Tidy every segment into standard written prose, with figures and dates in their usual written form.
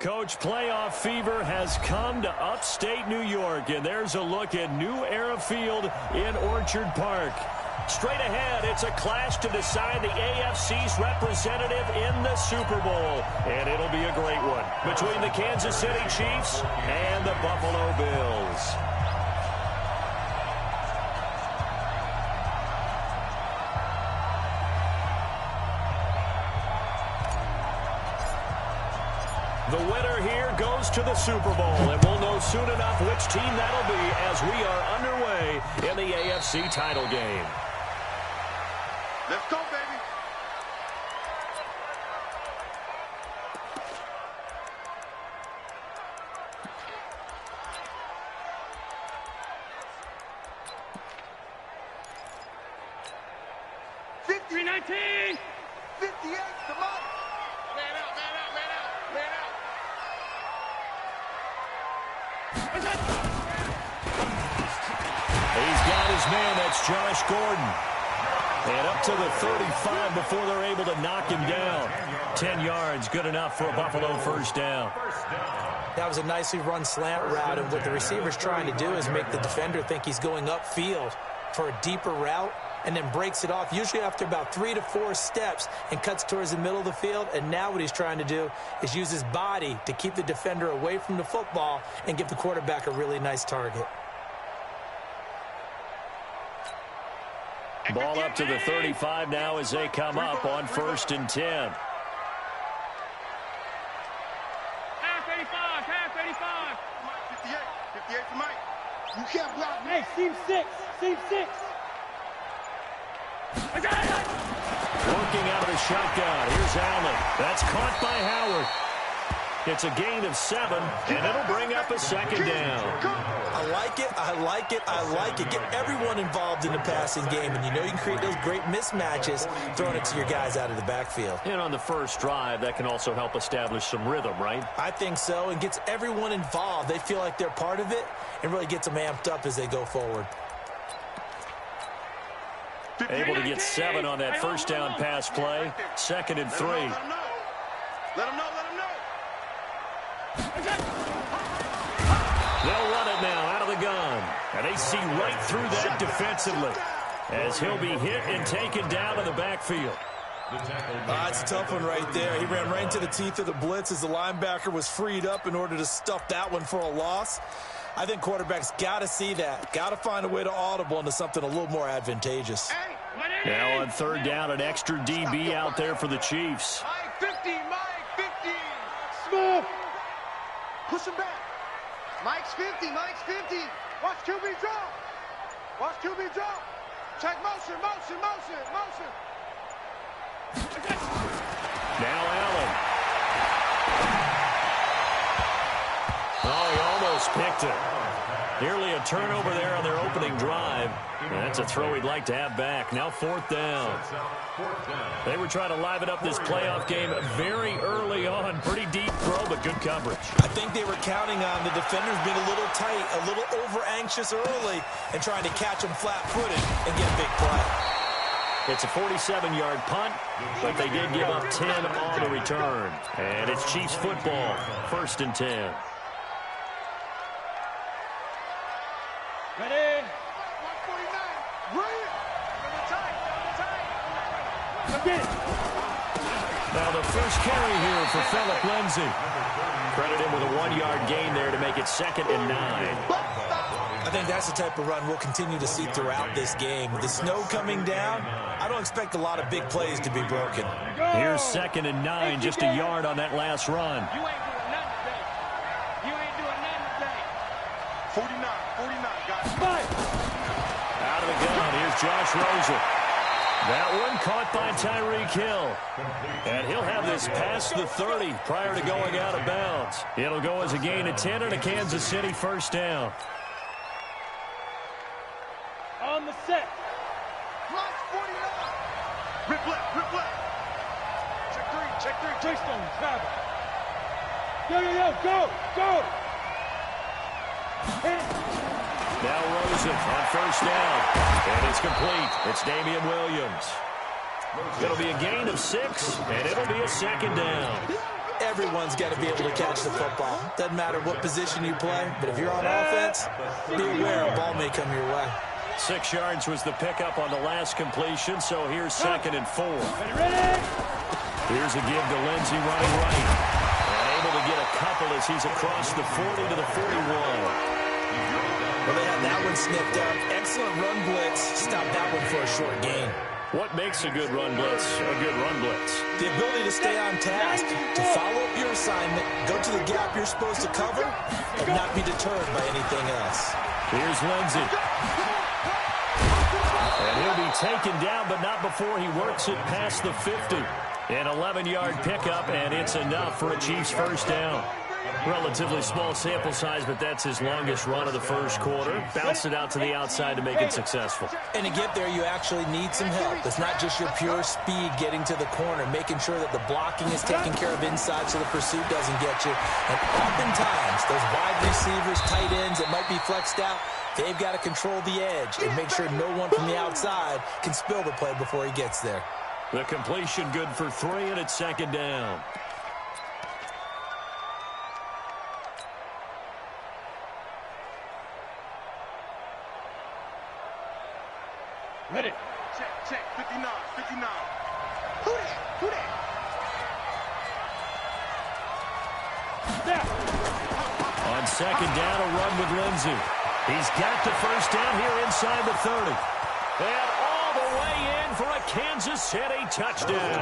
Coach, playoff fever has come to upstate New York, and there's a look at New Era Field in Orchard Park. Straight ahead, it's a clash to decide the AFC's representative in the Super Bowl, and it'll be a great one between the Kansas City Chiefs and the Buffalo Bills. The winner here goes to the Super Bowl, and we'll know soon enough which team that'll be as we are underway in the AFC title game. Let's go, baby. $3.19. 58, come on. Man out, man out, man out, man out. He's got his man. That's Josh Gordon. And up to the 35 before they're able to knock him down. 10 yards, good enough for a Buffalo first down. That was a nicely run slant route, and what the receiver's trying to do is make the defender think he's going upfield for a deeper route, and then breaks it off, usually after about 3 to 4 steps, and cuts towards the middle of the field. And now what he's trying to do is use his body to keep the defender away from the football and give the quarterback a really nice target. Ball up to the 35 now as they come up on 1st and 10. Half 85, half 85. 58, 58 for Mike. You can't block me. Hey, seam 6, seam 6. Working out of the shotgun. Here's Allen. That's caught by Howard. It's a gain of 7, and it'll bring up a second down. I like it, I like it, I like it. Get everyone involved in the passing game, and you know you can create those great mismatches throwing it to your guys out of the backfield. And on the first drive, that can also help establish some rhythm, right? I think so, and gets everyone involved. They feel like they're part of it, and really gets them amped up as they go forward. Able to get 7 on that first down pass play. 2nd and 3. Let him know, let him know. They'll run it now out of the gun. And they see right through that defensively as he'll be hit and taken down in the backfield. It's a tough one right there. He ran right into the teeth of the blitz as the linebacker was freed up in order to stuff that one for a loss. I think quarterbacks got to see that. Got to find a way to audible into something a little more advantageous. Now on 3rd down, an extra DB out there for the Chiefs. Mike 50, Mike 50. Smooth. Push him back. Mike's 50, Mike's 50. Watch QB drop. Watch QB drop. Check motion, motion, motion, motion. Now Allen. Oh, he almost picked it. Nearly a turnover there on their opening drive. That's a throw he'd like to have back. Now 4th down. They were trying to liven up this playoff game very early on. Pretty deep throw, but good coverage. I think they were counting on the defenders being a little tight, a little over-anxious early, and trying to catch them flat-footed and get a big play. It's a 47-yard punt, but they did give up 10 on the return. And it's Chiefs football, 1st and 10. Ready? 149. Run it. Get it. Now the first carry here for Phillip Lindsay. Credit him with a 1-yard gain there to make it 2nd and 9. I think that's the type of run we'll continue to see throughout this game. With the snow coming down, I don't expect a lot of big plays to be broken. Here's 2nd and 9, just a yard on that last run. You ain't doing nothing today. You ain't doing nothing today. 49, guys. Fight. Out of the gun, here's Josh Rosen. That one caught by Tyreek Hill. And he'll have this past the 30 prior to going out of bounds. It'll go as a gain of 10 and a Kansas City first down. On the set. Plus 49. Rip left, rip left. Check 3. Keystone, travel. Yo, go. Hit it. Now Rosen on first down. And it's complete. It's Damian Williams. It'll be a gain of 6, and it'll be a 2nd down. Everyone's got to be able to catch the football. Doesn't matter what position you play, but if you're on offense, be aware a ball may come your way. 6 yards was the pickup on the last completion, so here's 2nd and 4. Here's a give to Lindsey running right. And able to get a couple as he's across the 40 to the 41. Well, they had that one snipped up. Excellent run blitz. Stopped that one for a short gain. What makes a good run blitz a good run blitz? The ability to stay on task, to follow up your assignment, go to the gap you're supposed to cover, and not be deterred by anything else. Here's Lindsey. And he'll be taken down, but not before he works it past the 50. An 11-yard pickup, and it's enough for a Chiefs first down. Relatively small sample size, but that's his longest run of the first quarter. Bounced it out to the outside to make it successful. And to get there, you actually need some help. It's not just your pure speed getting to the corner, making sure that the blocking is taken care of inside so the pursuit doesn't get you. And oftentimes, those wide receivers, tight ends that might be flexed out, they've got to control the edge and make sure no one from the outside can spill the play before he gets there. The completion good for 3, and it's 2nd down. Ready. Check, 59. Who that? On 2nd down, a run with Lindsey. He's got the first down here inside the 30. And all the way in for a Kansas City touchdown.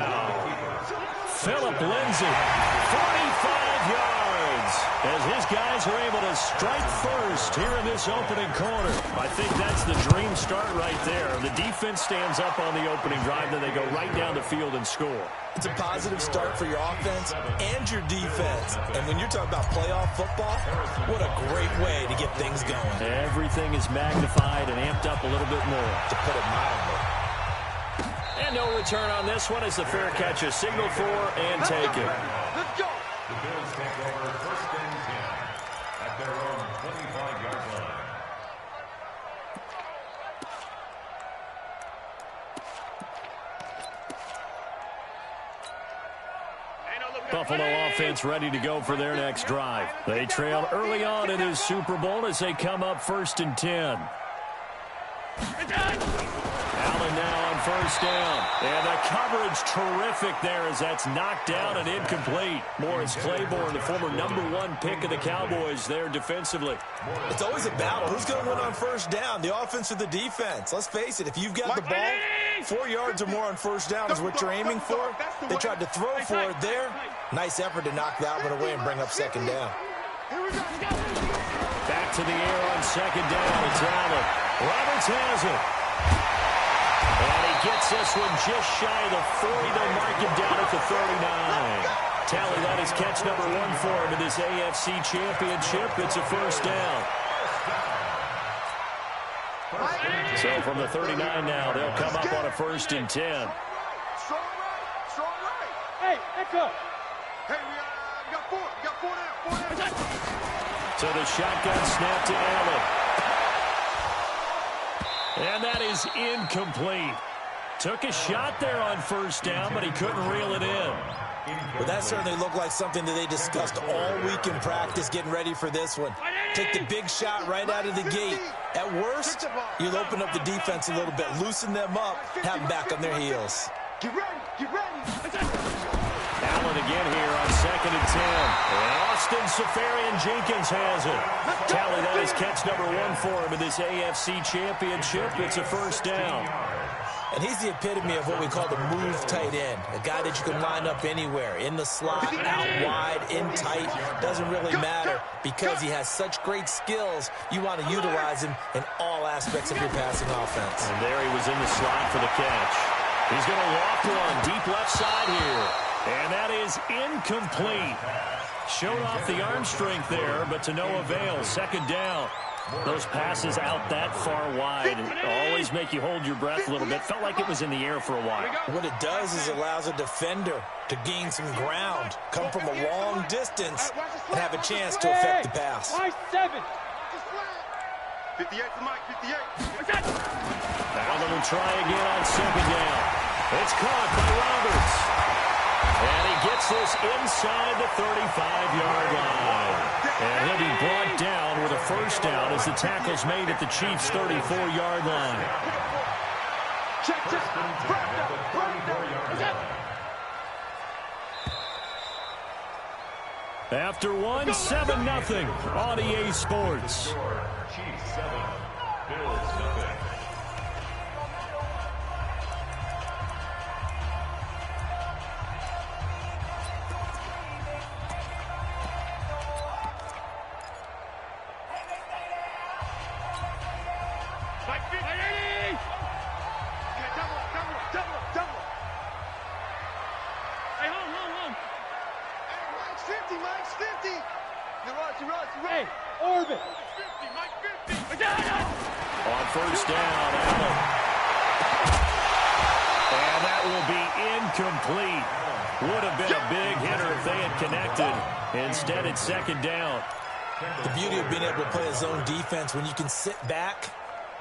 Phillip Lindsey, 45 yards, as his guys are able to strike first here in this opening quarter. I think that's the dream start right there. The defense stands up on the opening drive, then they go right down the field and score. It's a positive start for your offense and your defense. And when you're talking about playoff football, what a great way to get things going. Everything is magnified and amped up a little bit more. To put it mildly. And no return on this one as the fair catch is signaled for and taken. Let's go. The Bills take over 1st and 10 at their own 25-yard line. Buffalo offense ready to go for their next drive. They trail early on in this Super Bowl as they come up 1st and 10. Allen now on 1st down. And the coverage terrific there as that's knocked down and incomplete. Morris Claiborne, the former #1 pick of the Cowboys there defensively. It's always a battle. Who's going to win on 1st down, the offense or the defense? Let's face it, if you've got the ball, 4 yards or more on 1st down is what you're aiming for. They tried to throw for it there. Nice effort to knock that one away and bring up 2nd down. Back to the air on 2nd down. It's Allen. Roberts has it. And he gets this one just shy of the 40. They'll mark him down at the 39. Tally, that is catch #1 for him in this AFC Championship. It's a 1st down. So from the 39 now, they'll come up on a 1st and 10. Hey, let's go. Hey, we got 4. We got 4 now. So the shotgun snap to Allen. And that is incomplete. Took a shot there on 1st down, but he couldn't reel it in. Well, that certainly looked like something that they discussed all week in practice getting ready for this one. Take the big shot right out of the gate. At worst, you'll open up the defense a little bit, loosen them up, have them back on their heels. Get ready. Allen again here on 2nd and 10. And Austin Seferian-Jenkins has it. Tally, that is catch #1 for him in this AFC Championship. It's a 1st down. And he's the epitome of what we call the move tight end. A guy that you can line up anywhere, in the slot, out wide, in tight. Doesn't really matter because he has such great skills. You want to utilize him in all aspects of your passing offense. And there he was in the slot for the catch. He's going to loft one deep left side here. And that is incomplete. Showed off the arm strength there, but to no avail. 2nd down. Those passes out that far wide always make you hold your breath a little bit. Felt like it was in the air for a while. What it does is allows a defender to gain some ground, come from a long distance, and have a chance to affect the pass. Watch 7. 58 to Mike, 58. Allen will try again on 2nd down. It's caught by Roberts. And he gets makes this inside the 35-yard line. And he'll be brought down with a first down as the tackle's made at the Chiefs' 34-yard line. After one, 7-0 on EA Sports. Chiefs 7, Bills 0. Hey, Orbit. On first down, Allen. And that will be incomplete. Would have been a big hitter if they had connected. Instead, it's second down. The beauty of being able to play a zone defense when you can sit back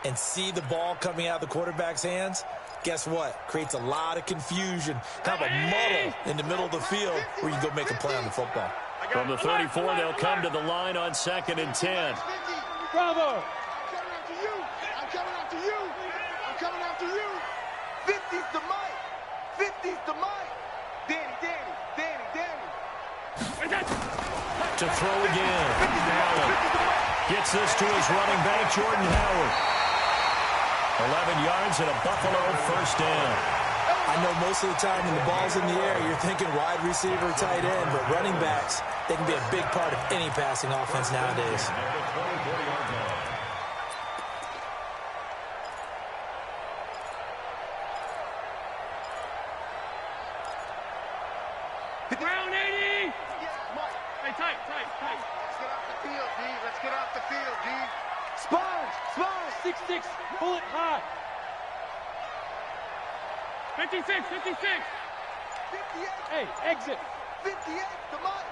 and see the ball coming out of the quarterback's hands, guess what? Creates a lot of confusion, kind of a muddle in the middle of the field where you go make a play on the football. From the 34, they'll come to the line on 2nd and 10. Bravo. I'm coming after you. I'm coming after you. 50's the mic. 50's the mic. Danny. To throw again. Allen gets this to his running back, Jordan Howard. 11 yards and a Buffalo first down. I know most of the time when the ball's in the air, you're thinking wide receiver, tight end, but running backs, they can be a big part of any passing offense nowadays. Round 80. Mike. Hey, tight. Let's get off the field, D. Let's get off the field, D. Sponge. 6-6. Pull it high. 56. 58. Hey, exit. 58, the mic.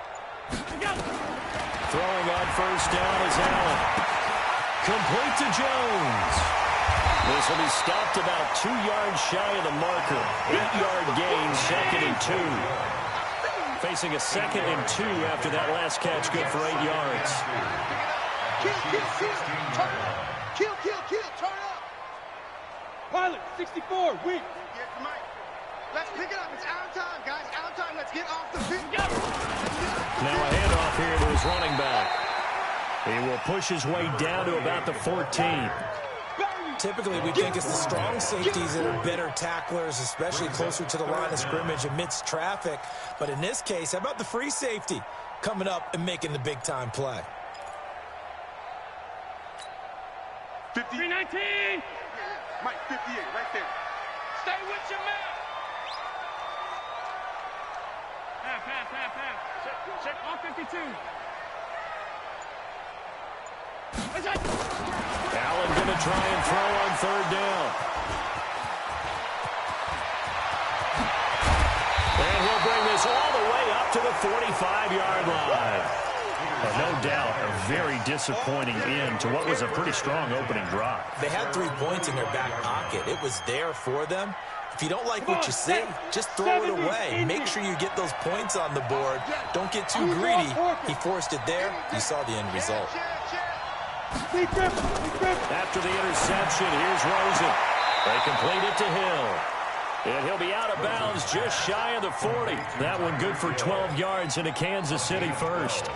Throwing on first down is Allen. Complete to Jones. This will be stopped about 2 yards shy of the marker. 8-yard gain, 2nd and 2. Facing a 2nd and 2 after that last catch, good for 8 yards. Kill, turn up. Pilot, 64, weak. Here's the mic. Let's pick it up. It's out of time, guys. Out of time. Let's get off the field. Now a handoff here to his running back. He will push his way down to about the 14. Typically, we think it's the strong safeties that are better tacklers, especially closer to the line of scrimmage amidst traffic. But in this case, how about the free safety coming up and making the big-time play? 319. Mike, 58, right there. Stay with your man. Half. Check. All 52. Allen going to try and throw on third down. And he'll bring this all the way up to the 45-yard line. And no doubt, a very disappointing end to what was a pretty strong opening drive. They had 3 points in their back pocket. It was there for them. If you don't like what you see, just throw it away. Make sure you get those points on the board. Don't get too greedy. He forced it there. You saw the end result. After the interception, here's Rosen. They complete it to Hill. And he'll be out of bounds just shy of the 40. That one good for 12 yards into Kansas City first.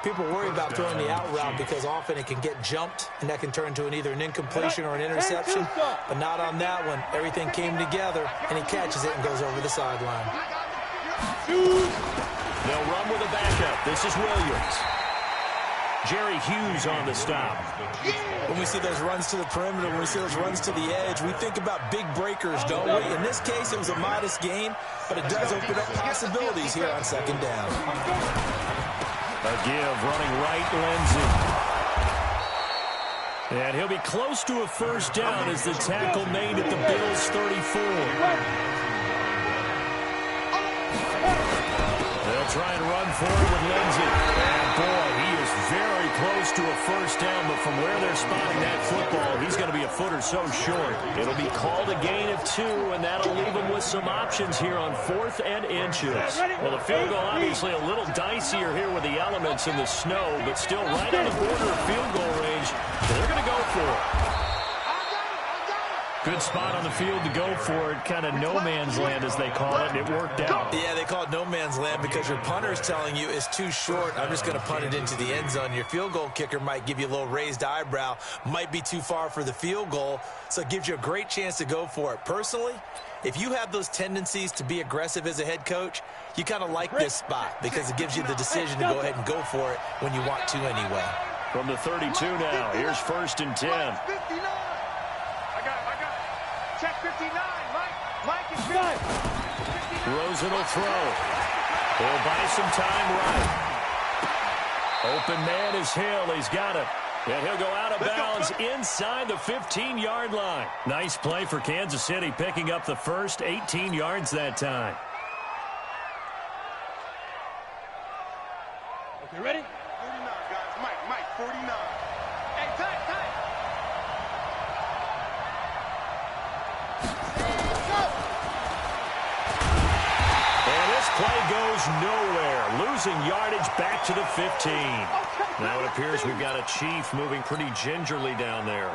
People worry about throwing the out route because often it can get jumped, and that can turn to either an incompletion or an interception. But not on that one. Everything came together, and he catches it and goes over the sideline. They'll run with a backup. This is Williams. Jerry Hughes on the stop. When we see those runs to the perimeter, when we see those runs to the edge, we think about big breakers, don't we? In this case, it was a modest gain, but it does open up possibilities here on second down. A give running right, Lindsey. And he'll be close to a first down as the tackle made at the Bills' 34. They'll try and run forward with Lindsey. And boy, he is very close to a first down, but from where they're spotting that football, he's going to be a foot or so short. It'll be called a gain of 2, and that'll leave him with some options here on 4th and inches. Well, the field goal obviously a little dicier here with the elements in the snow, but still right on the border of field goal range. They're going to go for it. Good spot on the field to go for it. Kind of no man's land, as they call it, and it worked out. Yeah, they call it no man's land because your punter's telling you it's too short. I'm just going to punt it into the end zone. Your field goal kicker might give you a little raised eyebrow, might be too far for the field goal, so it gives you a great chance to go for it. Personally, if you have those tendencies to be aggressive as a head coach, you kind of like this spot because it gives you the decision to go ahead and go for it when you want to anyway. From the 32 now, here's 1st and 10. Check 59, Mike is good. Rosen will throw. He'll buy some time right. Open man is Hill. He's got it. And he'll go out of bounds inside the 15-yard line. Nice play for Kansas City, picking up the first 18 yards that time. Okay, ready? 49, guys. Mike, 49. Hey, time. Play goes nowhere, losing yardage back to the 15. Now it appears we've got a Chief moving pretty gingerly down there.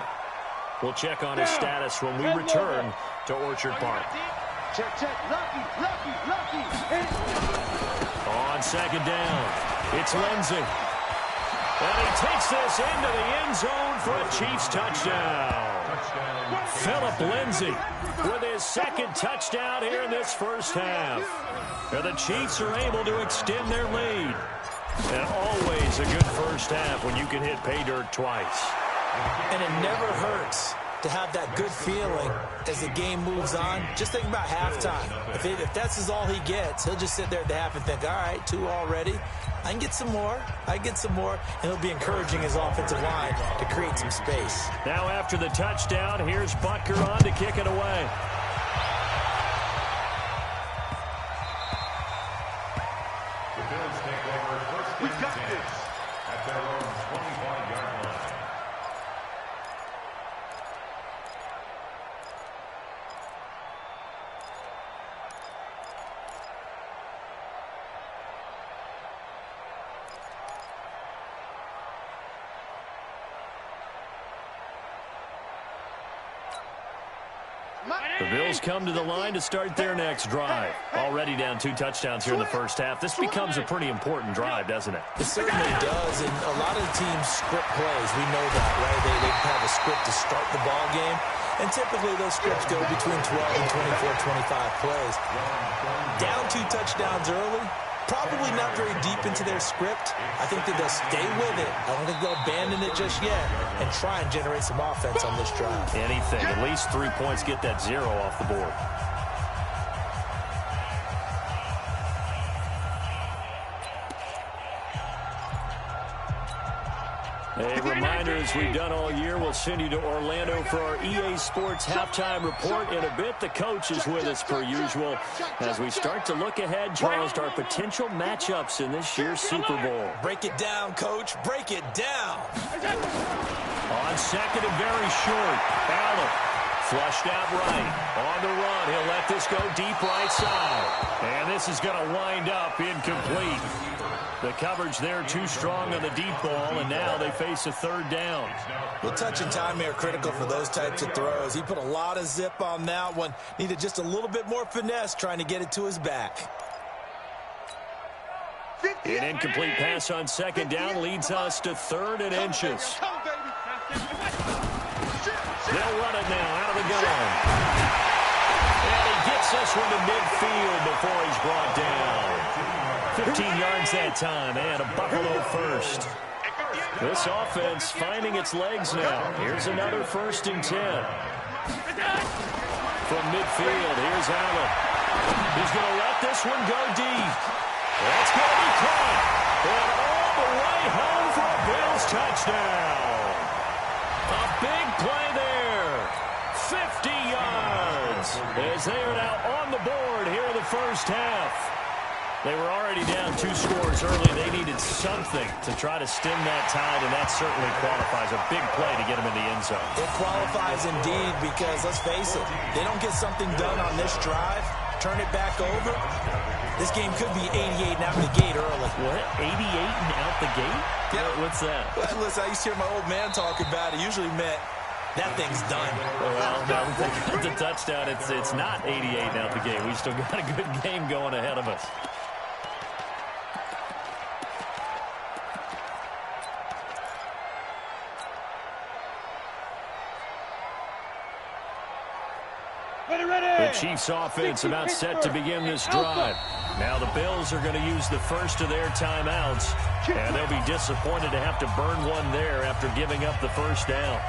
We'll check on his status when we return to Orchard Park. Check. Lucky. On 2nd down, it's Lindsey. And he takes this into the end zone for a Chiefs touchdown. Phillip Lindsay with his 2nd touchdown here in this first half. And the Chiefs are able to extend their lead. And always a good first half when you can hit pay dirt twice. And it never hurts to have that good feeling as the game moves on. Just think about halftime. If that's all he gets, he'll just sit there at the half and think, all right, 2 already. I can get some more. And he'll be encouraging his offensive line to create some space. Now after the touchdown, here's Butker on to kick it away. We got this at their own 25-yard line. The Bills come to the line to start their next drive. Already down 2 touchdowns here in the first half. This becomes a pretty important drive, doesn't it? It certainly does, and a lot of the teams script plays. We know that, right? They have a script to start the ball game, and typically those scripts go between 12 and 24, 25 plays. Down 2 touchdowns early, probably not very deep into their script. I think that they'll stay with it. I don't think they'll abandon it just yet and try and generate some offense on this drive. Anything. At least 3 points, get that 0 off the board. A reminder, as we've done all year, we'll send you to Orlando for our EA Sports halftime report. In a bit, the coach is with us per usual as we start to look ahead, Charles, to our potential matchups in this year's Super Bowl. Break it down, Coach. Break it down. On 2nd and very short, Allen flushed out right. On the run, he'll let this go deep right side. And this is going to wind up incomplete. The coverage there too strong on the deep ball, and now they face a 3rd down. Well, touch and time are critical for those types of throws. He put a lot of zip on that one. Needed just a little bit more finesse trying to get it to his back. An incomplete pass on 2nd down leads us to 3rd and inches. They'll run it now out of the gun. And he gets this one to midfield before he's brought down. 15 yards that time, and a Buffalo first. This offense finding its legs now. Here's another 1st and 10. From midfield, here's Allen. He's going to let this one go deep. That's going to be caught. And all the way home for a Bills touchdown. A big play there. 50 yards as they are now on the board here in the first half. They were already down 2 scores early. They needed something to try to stem that tide, and that certainly qualifies. A big play to get them in the end zone. It qualifies indeed because, let's face it, they don't get something done on this drive, turn it back over, this game could be 88 and out the gate early. What? 88 and out the gate? Yeah. What's that? Well, listen, I used to hear my old man talk about it. Usually meant that thing's done. Well, now that they got the touchdown, it's not 88 and out the gate. We still got a good game going ahead of us. The Chiefs offense about set to begin this drive. Now the Bills are going to use the first of their timeouts, and they'll be disappointed to have to burn one there after giving up the first down.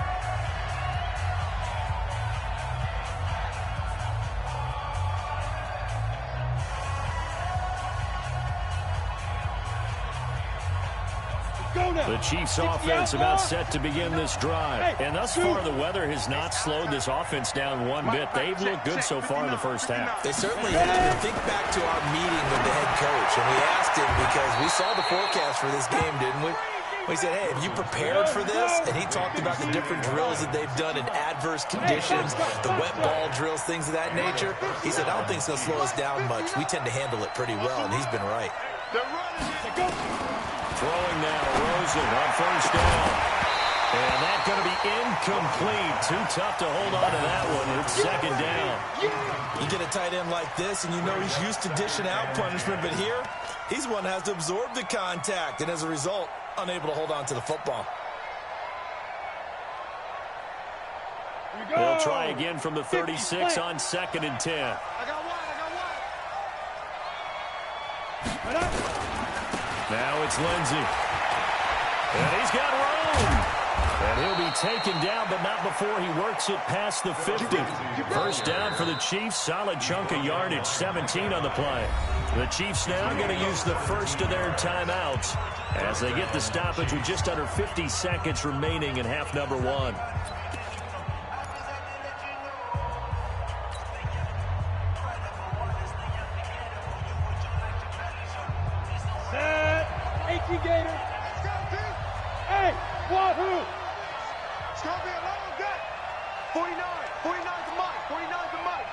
The Chiefs offense about set to begin this drive. And thus far, the weather has not slowed this offense down one bit. They've looked good so far in the first half. They certainly have. And think back to our meeting with the head coach, and we asked him because we saw the forecast for this game, didn't we? We said, hey, have you prepared for this? And he talked about the different drills that they've done in adverse conditions, the wet ball drills, things of that nature. He said, I don't think it's going to slow us down much. We tend to handle it pretty well, and he's been right. Throwing now, Rosen on first down. And that's going to be incomplete. Too tough to hold on to that one. It's second down. You get a tight end like this, and you know he's used to dishing out punishment, but here, he's one that has to absorb the contact, and as a result, unable to hold on to the football. They'll try again from the 36 on 2nd and 10. I got one. Now it's Lindsey. And he's got room. And he'll be taken down, but not before he works it past the 50. First down for the Chiefs. Solid chunk of yardage, 17 on the play. The Chiefs now going to use the first of their timeouts as they get the stoppage with just under 50 seconds remaining in half number 1. Gator. Hey, Wahoo! It's going to be a long day. 49 to Mike. 49 to Mike.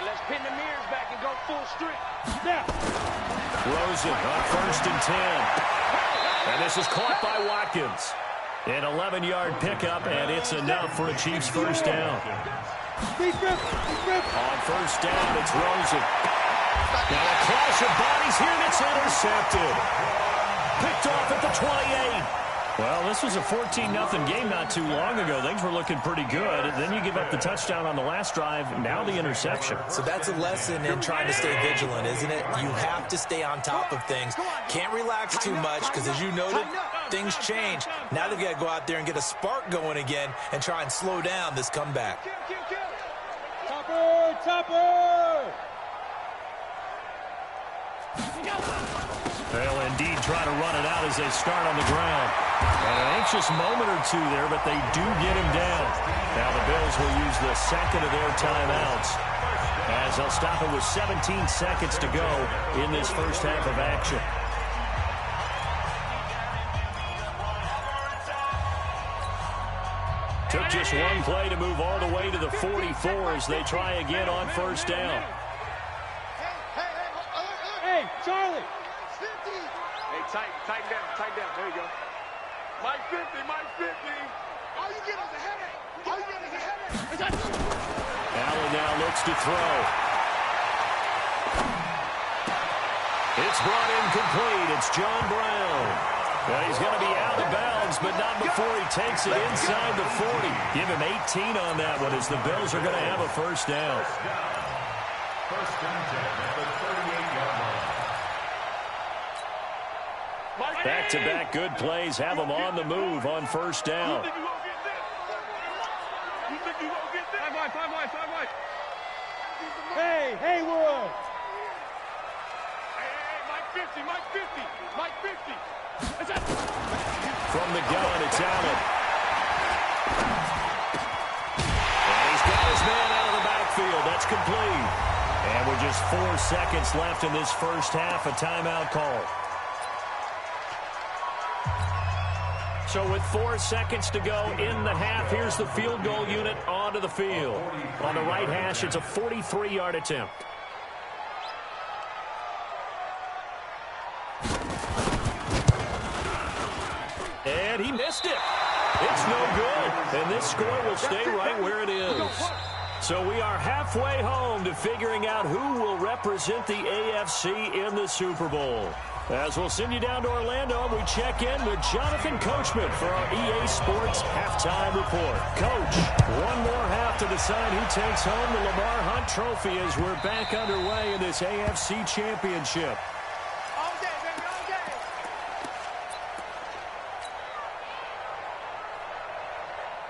And let's pin the mirrors back and go full strength. Now. Rosen on first and 10. And this is caught by Watkins. An 11-yard pickup, and it's enough for a Chiefs first down. On first down, it's Rosen. Now a clash of bodies here, and it's intercepted. Picked off at the 28. Well, this was a 14-0 game not too long ago. Things were looking pretty good. Then you give up the touchdown on the last drive. Now the interception. So that's a lesson in trying to stay vigilant, isn't it? You have to stay on top of things. Can't relax too much because, as you noted, things change. Now they've got to go out there and get a spark going again and try and slow down this comeback. Topper! They'll indeed try to run it out as they start on the ground. And an anxious moment or two there, but they do get him down. Now the Bills will use the second of their timeouts as they'll stop it with 17 seconds to go in this first half of action. Took just one play to move all the way to the 44 as they try again on first down. Hey, Charlie. Hey, tighten down. There you go. Mike 50. All you get is a headache. Allen now looks to throw. It's brought in complete. It's John Brown. Well, he's going to be out of bounds, but not before he takes it inside the 40. Give him 18 on that one as the Bills are going to have a first down. First and 10 at the 38-yard line. Back-to-back good plays have them on the move on first down. You think you gonna get this? Five wide. Hey, Haywood. Hey, Mike 50. From the gun, it's Allen. And he's got his man out of the backfield. That's complete. And with just 4 seconds left in this first half, a timeout call. So with 4 seconds to go in the half, here's the field goal unit onto the field. On the right hash, it's a 43-yard attempt. And he missed it. It's no good. And this score will stay right where it is. So we are halfway home to figuring out who will represent the AFC in the Super Bowl. As we'll send you down to Orlando, and we check in with Jonathan Coachman for our EA Sports Halftime Report. Coach, one more half to decide who takes home the Lamar Hunt Trophy as we're back underway in this AFC Championship. All day, baby, all day.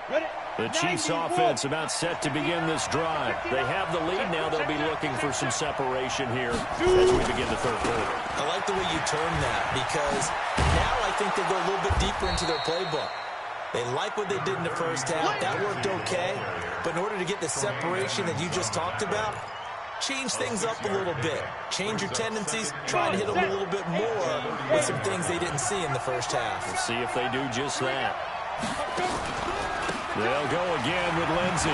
Ready? The Chiefs offense about set to begin this drive. They have the lead now. They'll be looking for some separation here as we begin the third quarter. I like the way you term that because now I think they go a little bit deeper into their playbook. They like what they did in the first half. That worked okay. But in order to get the separation that you just talked about, change things up a little bit. Change your tendencies. Try and hit them a little bit more with some things they didn't see in the first half. We'll see if they do just that. They'll go again with Lindsey.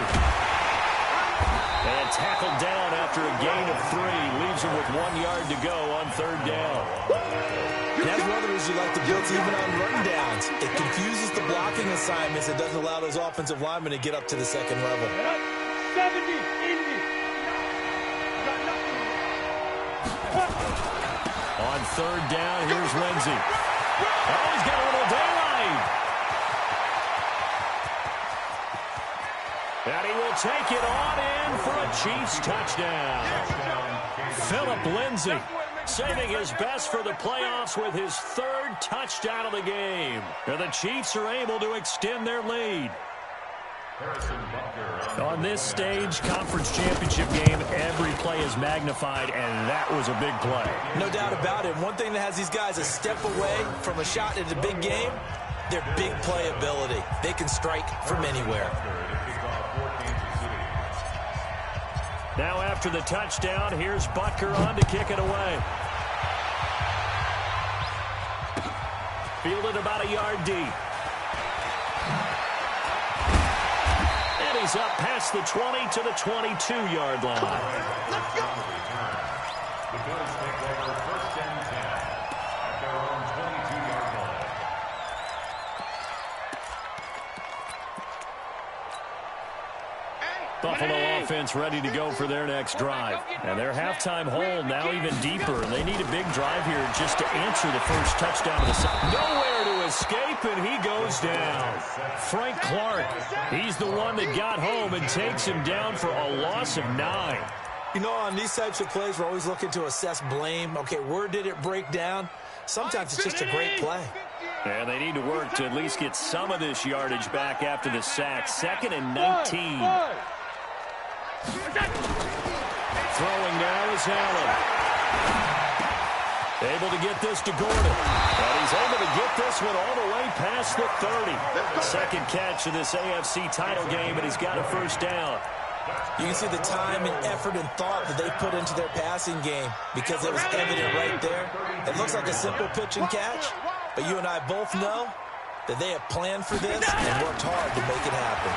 And tackled down after a gain of 3. Leaves him with 1 yard to go on third down. And that's one of the reasons you like the blitz even on run downs. It confuses the blocking assignments. It doesn't allow those offensive linemen to get up to the second level. 70, Indy. On third down, here's Lindsey. Oh, he's got a little daylight. And he will take it on in for a Chiefs touchdown. Philip Lindsey saving his best for the playoffs with his 3rd touchdown of the game. And the Chiefs are able to extend their lead. On this stage, conference championship game, every play is magnified, and that was a big play. No doubt about it. One thing that has these guys a step away from a shot at a big game, their big play ability. They can strike from anywhere. Now after the touchdown, here's Butker on to kick it away. Fielded about a yard deep. And he's up past the 20 to the 22-yard line. Let's go. The Bills take over 1st and 10 at their own 22-yard line. Buffalo offense ready to go for their next drive. And their halftime hole now even deeper. And they need a big drive here just to answer the first touchdown of the season. Nowhere to escape, and he goes down. Frank Clark, he's the one that got home and takes him down for a loss of 9. You know, on these types of plays, we're always looking to assess blame. Okay, where did it break down? Sometimes it's just a great play. And they need to work to at least get some of this yardage back after the sack. 2nd and 19. Throwing now is Allen. Able to get this to Gordon. And he's able to get this one all the way past the 30. 2nd catch of this AFC title game, and he's got a first down. You can see the time and effort and thought that they put into their passing game because it was evident right there. It looks like a simple pitch and catch, but you and I both know that they have planned for this and worked hard to make it happen.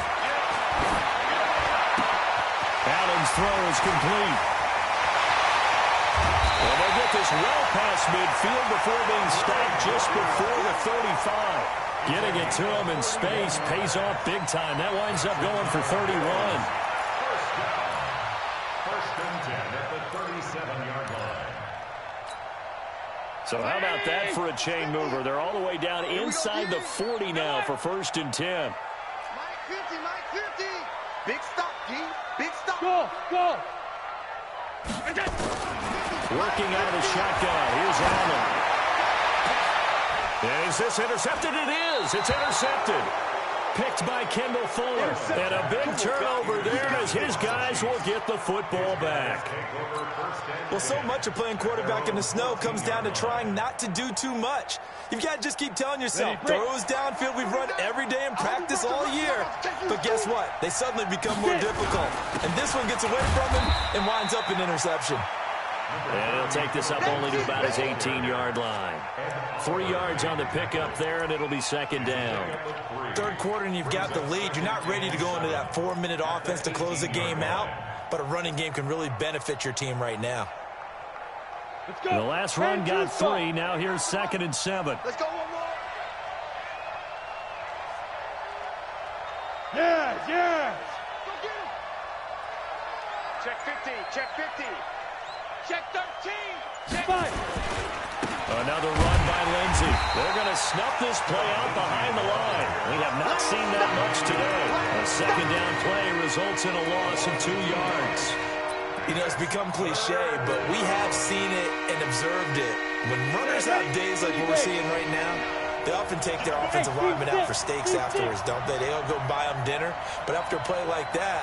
Allen's throw is complete. And they get this well past midfield before being stopped just before the 35. Getting it to him in space pays off big time. That winds up going for 31. First and 10 at the 37-yard line. So how about that for a chain mover? They're all the way down inside the 40 now for 1st and 10. Mike 50, Mike 50. Big stop, D. Big stop. Go. Working out of the shotgun. Here's Allen. Is this intercepted? It is. It's intercepted. Picked by Kendall Fuller. And a big turnover there as his guys will get the football back. Well, so much of playing quarterback in the snow comes down to trying not to do too much. You've got to just keep telling yourself, throws downfield we've run every day in practice all year. But guess what? They suddenly become more difficult. And this one gets away from him and winds up an interception. And he'll take this up only to about his 18-yard line. 3 yards on the pickup there, and it'll be second down. Third quarter, and you've got the lead. You're not ready to go into that 4-minute offense to close the game out, but a running game can really benefit your team right now. The last run got 3. Now here's 2nd and 7. Let's go one more. Yes, yes. Go get him. Check 50, check 50. Check 13. Check 5. Another run by Lindsey. They're going to snuff this play out behind the line. We have not seen that much today. A second down play results in a loss of 2 yards. You know, it's become cliche, but we have seen it and observed it. When runners have days like what we're seeing right now, they often take their offensive linemen out for steaks afterwards, don't they? They'll go buy them dinner. But after a play like that,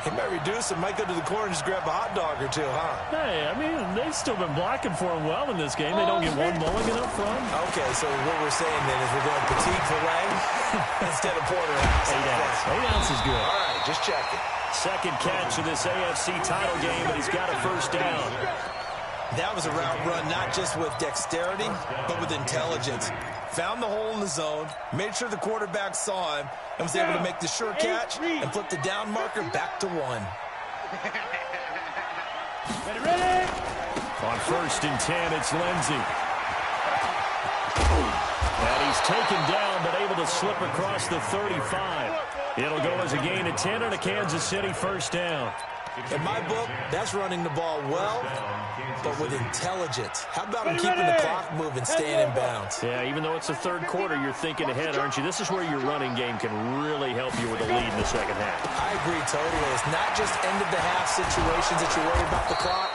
he might reduce and might go to the corner and just grab a hot dog or two, huh? Hey, I mean, they've still been blocking for him well in this game. They don't get one mulligan up front. Okay, so what we're saying then is we're going petite filet instead of porterhouse. 8 ounce. 8 ounce is good. All right, just checking. Second catch of this AFC title game, and he's got a first down. That was a route run not just with dexterity, but with intelligence. Found the hole in the zone, made sure the quarterback saw him, and was able to make the sure catch and flip the down marker back to 1. Ready? On 1st and 10, it's Lindsey. And he's taken down, but able to slip across the 35. It'll go as a gain of 10 and a Kansas City first down. In my book, that's running the ball well, but with intelligence. How about him keeping the clock moving, staying in bounds? Yeah, even though it's the third quarter, you're thinking ahead, aren't you? This is where your running game can really help you with a lead in the second half. I agree totally. It's not just end-of-the-half situations that you worry about the clock.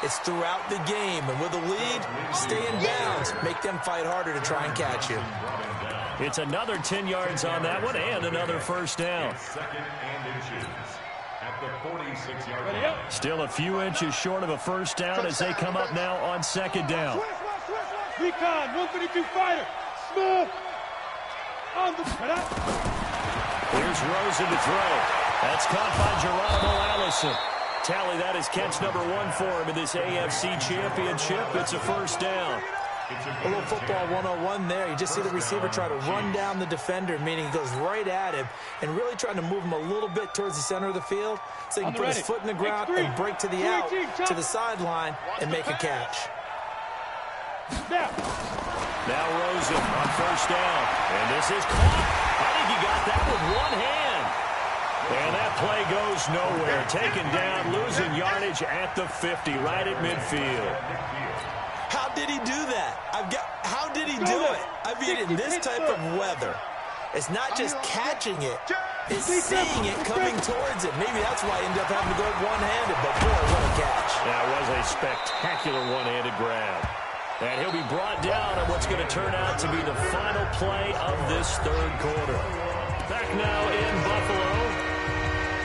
It's throughout the game. And with a lead, stay in bounds. Make them fight harder to try and catch you. It's another 10 yards on that one and another first down. Second and inches at the 46-yard line. Still a few inches short of a first down as they come up now on second down. Recon, 152 fighter. Smith. On the Here's Rosen to throw. That's caught by Geronimo Allison. Tally, that is catch number 1 for him in this AFC Championship. It's a first down. A little football 101 there. You just see the receiver try to run down the defender, meaning he goes right at him and really trying to move him a little bit towards the center of the field so he can put his foot in the ground and break to the out, to the sideline, and make a catch. Now Rosen on first down. And this is caught. I think he got that with one hand. And that play goes nowhere. Taken down, losing yardage at the 50, right at midfield. How did he do that? How did he do it? I mean, in this type of weather, it's not just catching it, it's seeing it coming towards it. Maybe that's why he ended up having to go one-handed, but boy, what a catch. That was a spectacular one-handed grab. And he'll be brought down on what's going to turn out to be the final play of this third quarter. Back now in Buffalo.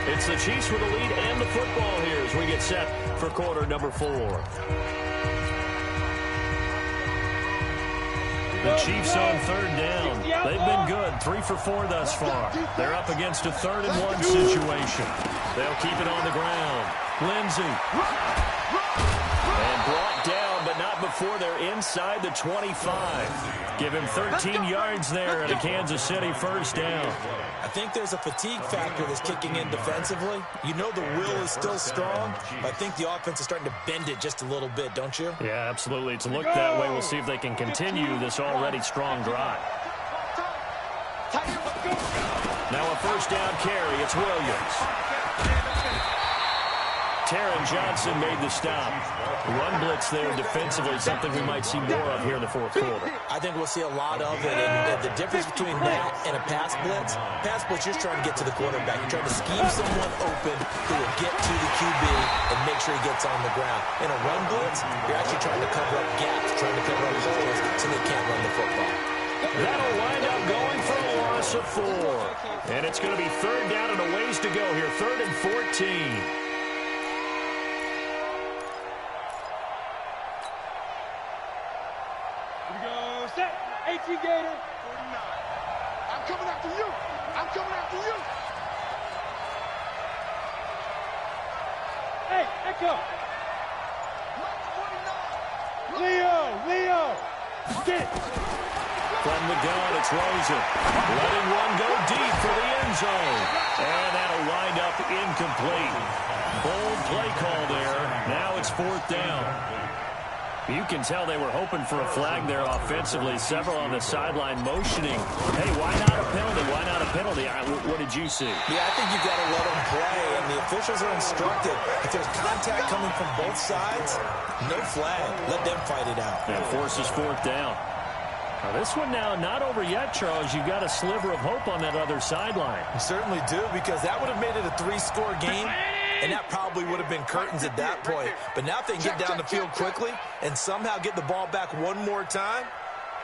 It's the Chiefs with the lead and the football here as we get set for quarter number 4. The Chiefs on third down. They've been good, 3 for 4 thus far. They're up against a 3rd and 1 situation. They'll keep it on the ground. Lindsey. And brought down, but not before they're inside the 25. Give him 13 yards there at a Kansas City first down. I think there's a fatigue factor that's kicking in defensively. You know the will is still strong, but I think the offense is starting to bend it just a little bit, don't you? Yeah, absolutely. It's looked that way. We'll see if they can continue this already strong drive. Now a first down carry. It's Williams. Taron Johnson made the stop. Run blitz there defensively, something we might see more of here in the fourth quarter. I think we'll see a lot of it, and the difference between that and a pass blitz, you're trying to get to the quarterback. You're trying to scheme someone open who will get to the QB and make sure he gets on the ground. In a run blitz, you're actually trying to cover up gaps, trying to cover up holes so they can't run the football. That'll wind up going for a loss of 4. And it's going to be third down and a ways to go here. 3rd and 14. Set. 18 Gator. 49. I'm coming after you. I'm coming after you. Hey, Echo. 49. Leo. Get. From the gun, it's Rosen. Letting one go deep for the end zone. And that'll wind up incomplete. Bold play call there. Now it's 4th down. You can tell they were hoping for a flag there offensively. Several on the sideline motioning. Hey, why not a penalty? Why not a penalty? What did you see? Yeah, I think you've got to let them play, and the officials are instructed. If there's contact coming from both sides, no flag. Let them fight it out. And forces 4th down. Now this one now not over yet, Charles. You've got a sliver of hope on that other sideline. You certainly do, because that would have made it a 3-score game. And that probably would have been curtains at that point. But now if they can get down the field quickly and somehow get the ball back one more time,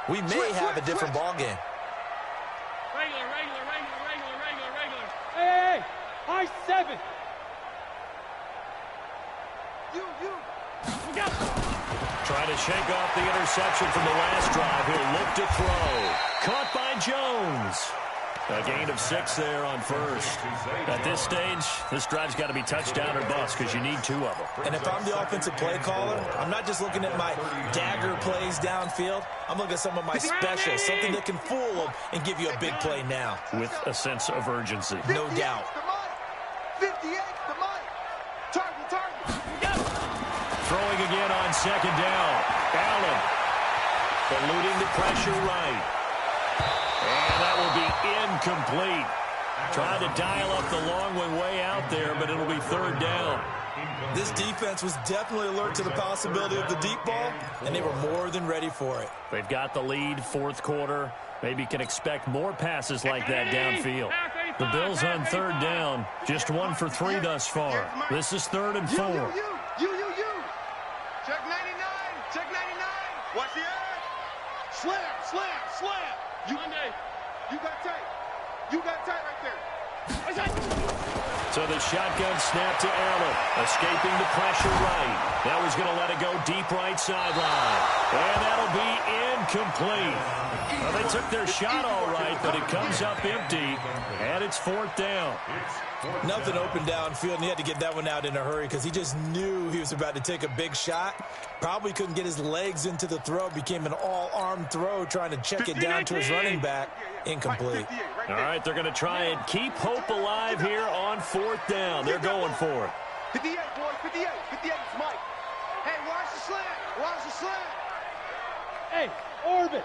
we may have a different ball game. Regular. Hey. High 7. You. Trying to shake off the interception from the last drive. He'll look to throw. Caught by Jones. A gain of 6 there on first. At this stage, this drive's got to be touchdown or bust because you need 2 of them. And if I'm the offensive play caller, I'm not just looking at my dagger plays downfield. I'm looking at some of my specials, something that can fool them and give you a big play now. With a sense of urgency. No doubt. 58 to Mike. Target. Throwing again on 2nd down. Allen eluding the pressure right. And that will be incomplete. Trying to dial up the long way out there, but it'll be 3rd down. This defense was definitely alert to the possibility of the deep ball, and they were more than ready for it. They've got the lead, 4th quarter. Maybe can expect more passes like that downfield. The Bills on 3rd down, just 1 for 3 thus far. This is 3rd and 4. You. Check 99. Watch the edge. Slam. You got tight right there. So the shotgun snap to Allen, escaping the pressure right. Now he's going to let it go deep right sideline. And that'll be incomplete. Well, they took their shot all right, but it comes up empty, and it's 4th down. Nothing open downfield, and he had to get that one out in a hurry because he just knew he was about to take a big shot. Probably couldn't get his legs into the throw. Became an all-arm throw trying to check it down to his running back. Incomplete. All right, they're going to try and keep hope alive here on 4th down. They're going for it. 58, boys, 58. 58 is Mike. Hey, watch the slant. Hey, orbit.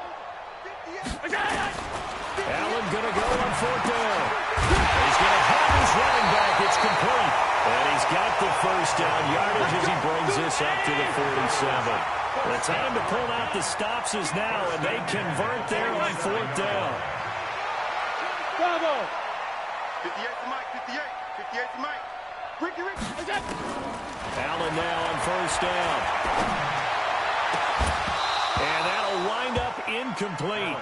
Allen going to go on 4th down. He's going to have his running back. It's complete. And he's got the 1st down yardage as he brings this up to the 47. The time to pull out the stops is now, and they convert there on 4th down. Bravo. 58 to Mike, 58. 58 to Mike. Ricky. Allen now on 1st down. And that'll wind up incomplete.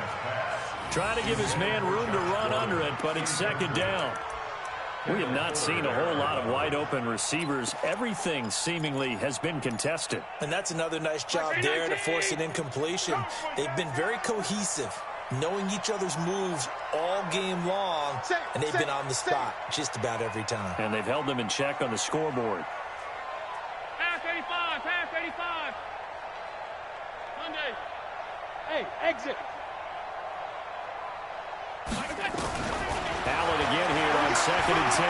Trying to give his man room to run under it, but it's 2nd down. We have not seen a whole lot of wide-open receivers. Everything seemingly has been contested. And that's another nice job there to force an incompletion. They've been very cohesive, knowing each other's moves all game long, and they've been on the spot just about every time. And they've held them in check on the scoreboard. Pass 85. Monday. Hey, exit. Allen again here on 2nd and 10.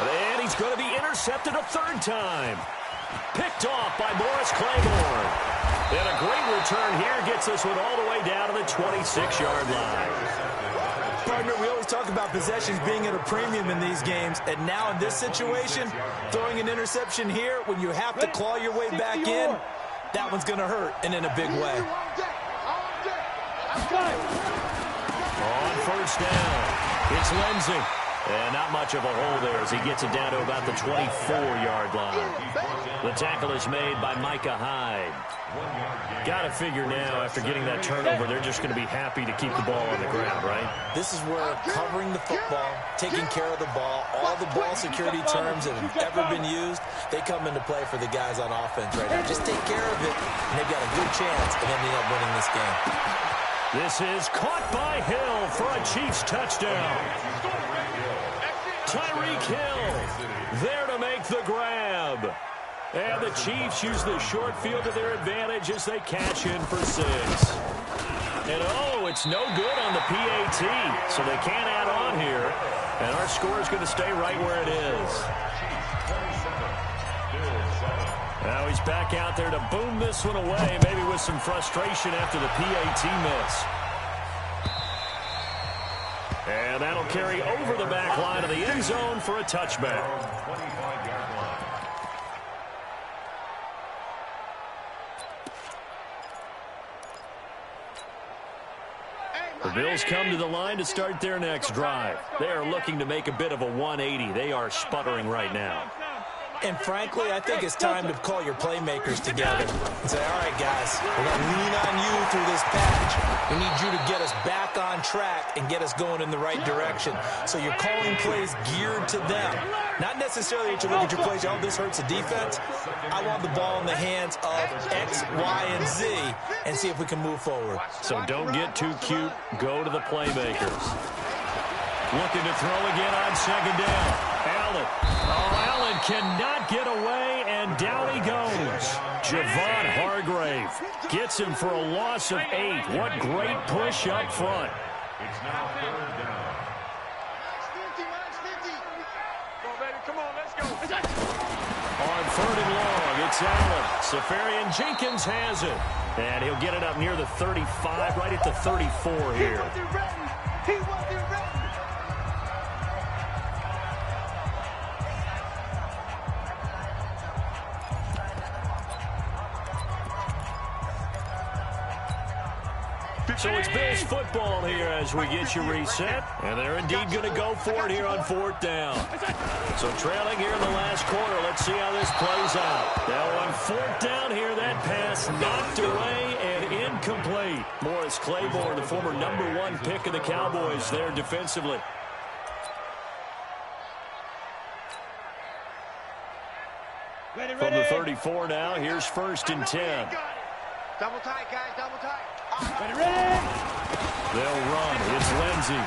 And he's going to be intercepted a 3rd time. Picked off by Morris Claiborne. And a great return here gets this one all the way down to the 26-yard line. Partner, we always talk about possessions being at a premium in these games, and now in this situation, throwing an interception here when you have to claw your way back in, that one's going to hurt, and in a big way. On 1st down, it's Lindsey. And not much of a hole there as he gets it down to about the 24-yard line. The tackle is made by Micah Hyde. Got to figure now, after getting that turnover, they're just going to be happy to keep the ball on the ground, right? This is where covering the football, taking care of the ball, all the ball security terms that have ever been used, they come into play for the guys on offense right now. Just take care of it, and they've got a good chance of ending up winning this game. This is caught by Hill for a Chiefs touchdown. Tyreek Hill there to make the grab. And the Chiefs use the short field to their advantage as they cash in for 6. And, oh, it's no good on the PAT, so they can't add on here. And our score is going to stay right where it is. Now he's back out there to boom this one away, maybe with some frustration after the PAT miss. And that'll carry over the back line of the end zone for a touchback. The Bills come to the line to start their next drive. They are looking to make a bit of a 180. They are sputtering right now. And frankly, I think it's time to call your playmakers together and say, all right, guys, we're going to lean on you through this patch. We need you to get us back on track and get us going in the right direction. So you're calling plays geared to them. Not necessarily that you look at your plays, oh, this hurts the defense. I want the ball in the hands of X, Y, and Z and see if we can move forward. So don't get too cute. Go to the playmakers. Looking to throw again on second down. Allen. Oh, Allen cannot get away, and down he goes. Javon Hargrave gets him for a loss of 8. What great push up front. It's now 3rd down. Come on, baby. Come on, let's go. On 3rd and long, it's Allen. Safarian Jenkins has it. And he'll get it up near the 35, right at the 34 here. He wasn't ready. So it's Bills football here as we get you reset. And they're indeed going to go for it here on 4th down. So trailing here in the last quarter. Let's see how this plays out. Now on 4th down here, that pass knocked away and incomplete. Morris Claiborne, the former #1 pick of the Cowboys there defensively. From the 34 now, here's 1st and 10. Double tight, guys, double tight. They'll run. It's Lindsey.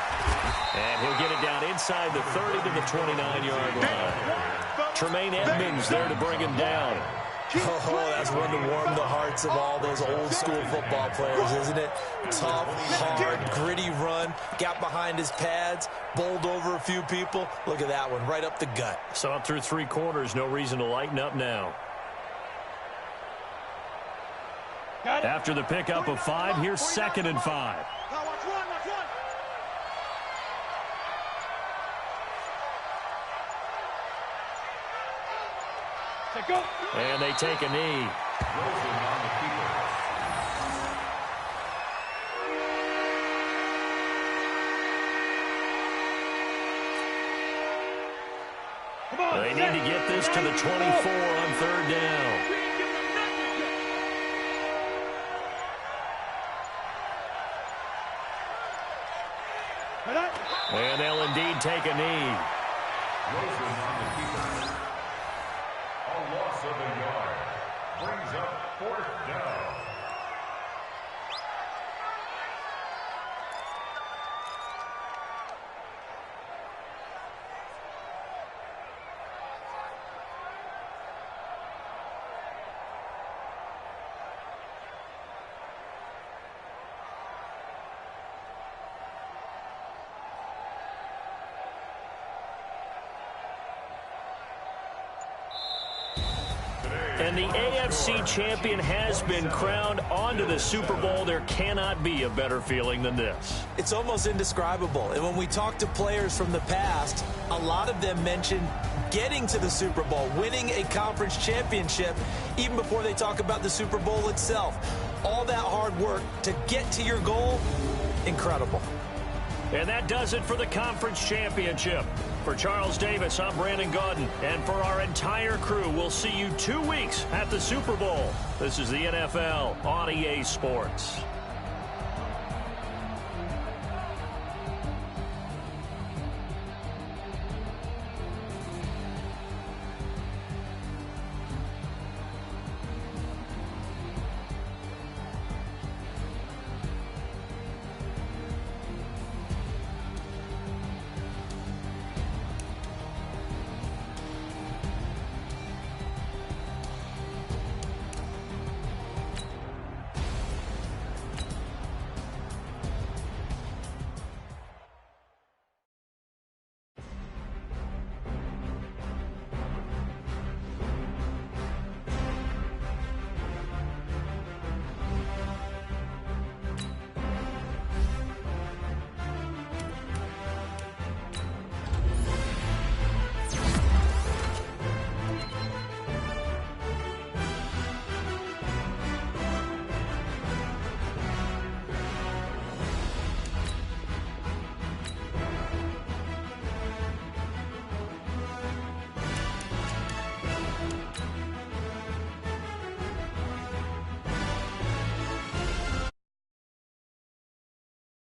And he'll get it down inside the 30 to the 29-yard line. Tremaine Edmonds there to bring him down. Oh, that's one to warm the hearts of all those old-school football players, isn't it? Tough, hard, gritty run. Got behind his pads, bowled over a few people. Look at that one, right up the gut. So up through 3 quarters, no reason to lighten up now. After the pickup of 5, here's 2nd and 5. Now watch one, watch one. And they take a knee. They need to get this to the 24 on 3rd down. And they'll indeed take a knee. Rosen on the keeper. A loss of a yard. Brings up 4th down. And the AFC champion has been crowned onto the Super Bowl. There cannot be a better feeling than this. It's almost indescribable. And when we talk to players from the past, a lot of them mention getting to the Super Bowl, winning a conference championship, even before they talk about the Super Bowl itself. All that hard work to get to your goal, incredible. And that does it for the conference championship. For Charles Davis, I'm Brandon Gaudin. And for our entire crew, we'll see you 2 weeks at the Super Bowl. This is the NFL on EA Sports.